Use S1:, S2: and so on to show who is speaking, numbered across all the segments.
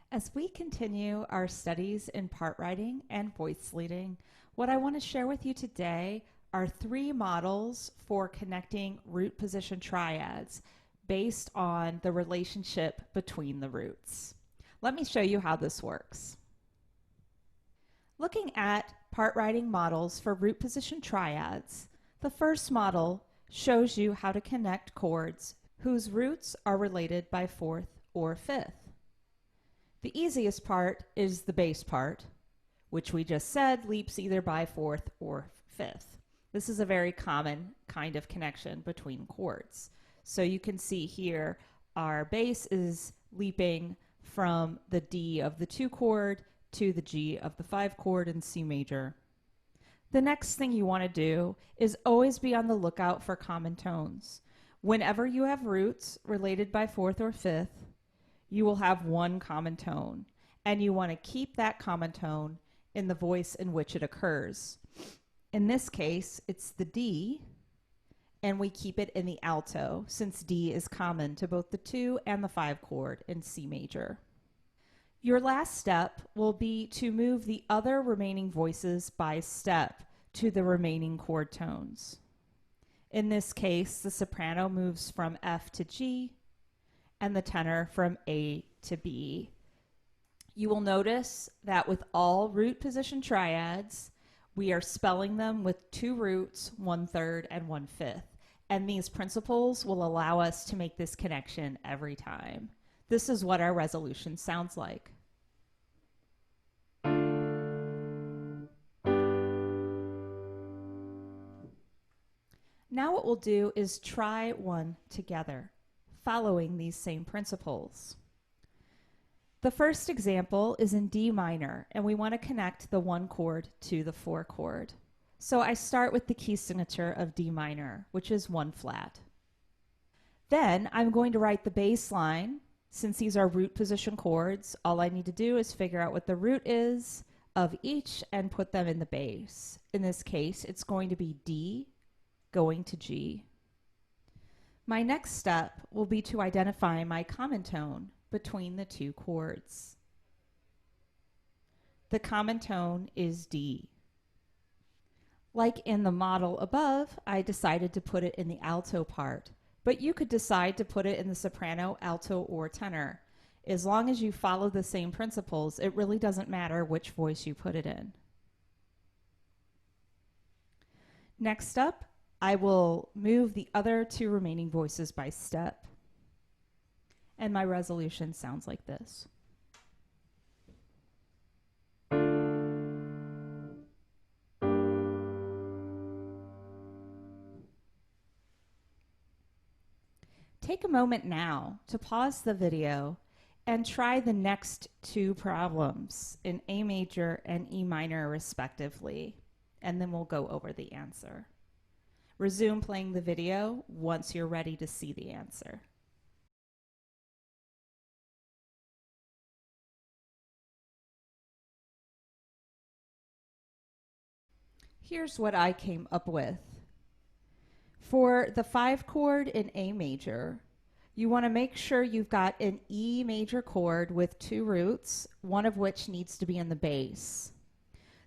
S1: As we continue our studies in part writing and voice leading, what I want to share with you today are 3 models for connecting root position triads based on the relationship between the roots. Let me show you how this works. Looking at part writing models for root position triads, the first model shows you how to connect chords whose roots are related by 4th or 5th. The easiest part is the bass part, which we just said leaps either by 4th or 5th. This is a very common kind of connection between chords. So you can see here our bass is leaping from the D of the 2 chord to the G of the 5 chord in C major. The next thing you want to do is always be on the lookout for common tones. Whenever you have roots related by 4th or 5th, you will have one common tone, and you want to keep that common tone in the voice in which it occurs. In this case, it's the D, and we keep it in the alto, since D is common to both the 2 and the 5 chord in C major. Your last step will be to move the other remaining voices by step to the remaining chord tones. In this case, the soprano moves from F to G, and the tenor from A to B. You will notice that with all root position triads, we are spelling them with 2 roots, 1/3 and 1/5. And these principles will allow us to make this connection every time. This is what our resolution sounds like. Now what we'll do is try one together, following these same principles. The first example is in D minor, and we want to connect the 1 chord to the 4 chord. So I start with the key signature of D minor, which is 1 flat. Then I'm going to write the bass line. Since these are root position chords, all I need to do is figure out what the root is of each and put them in the bass. In this case, it's going to be D going to G. My next step will be to identify my common tone between the 2 chords. The common tone is D. Like in the model above, I decided to put it in the alto part, but you could decide to put it in the soprano, alto, or tenor. As long as you follow the same principles, it really doesn't matter which voice you put it in. Next up, I will move the other 2 remaining voices by step, and my resolution sounds like this. Take a moment now to pause the video and try the next 2 problems in A major and E minor respectively, and then we'll go over the answer. Resume playing the video once you're ready to see the answer. Here's what I came up with. For the 5 chord in A major, you want to make sure you've got an E major chord with 2 roots, one of which needs to be in the bass.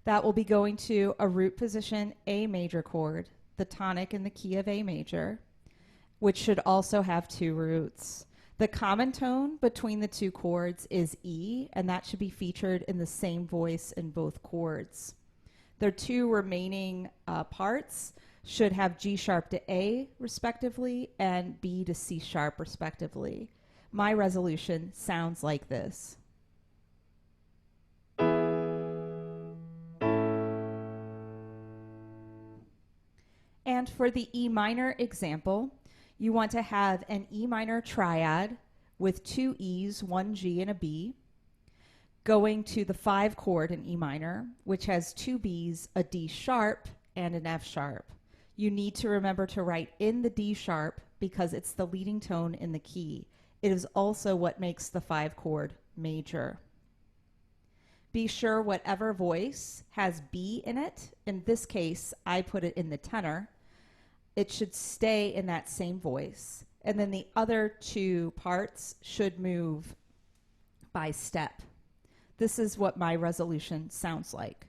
S1: That will be going to a root position A major chord, the tonic in the key of A major, which should also have 2 roots. The common tone between the 2 chords is E, and that should be featured in the same voice in both chords. Their 2 remaining parts should have G sharp to A respectively and B to C sharp respectively. My resolution sounds like this. And for the E minor example, you want to have an E minor triad with 2 E's, 1 G, and a B, going to the 5 chord in E minor, which has 2 B's, a D sharp, and an F sharp. You need to remember to write in the D sharp because it's the leading tone in the key. It is also what makes the 5 chord major. Be sure whatever voice has B in it, in this case, I put it in the tenor, it should stay in that same voice. And then the other 2 parts should move by step This is what my resolution sounds like.